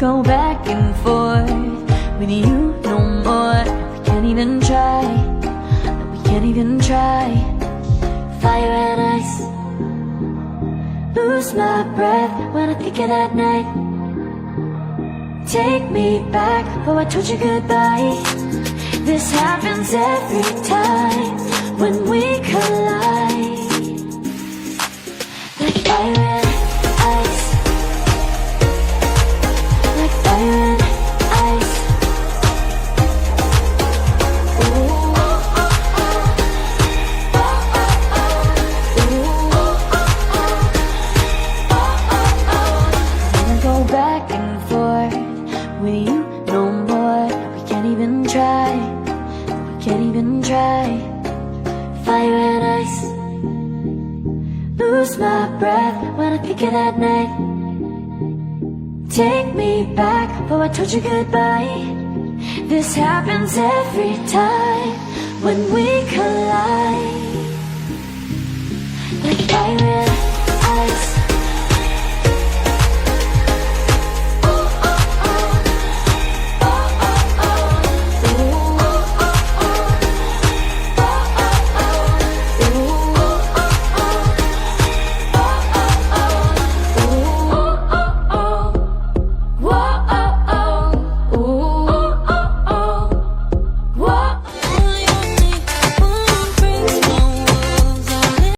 go back and forth with you no more. We can't even try, no, we can't even try. Fire and ice, lose my breath when I think of that night. Take me back, oh I told you goodbye. This happens every time when we collide. Like fire and ice, like fire and ice. Ooh. Wanna go back and forth with you no more. We can't even try, we can't even try. Fire and ice, lose my breath when I think of that night. Take me back, oh I told you goodbye. This happens every time when we collide. Like fire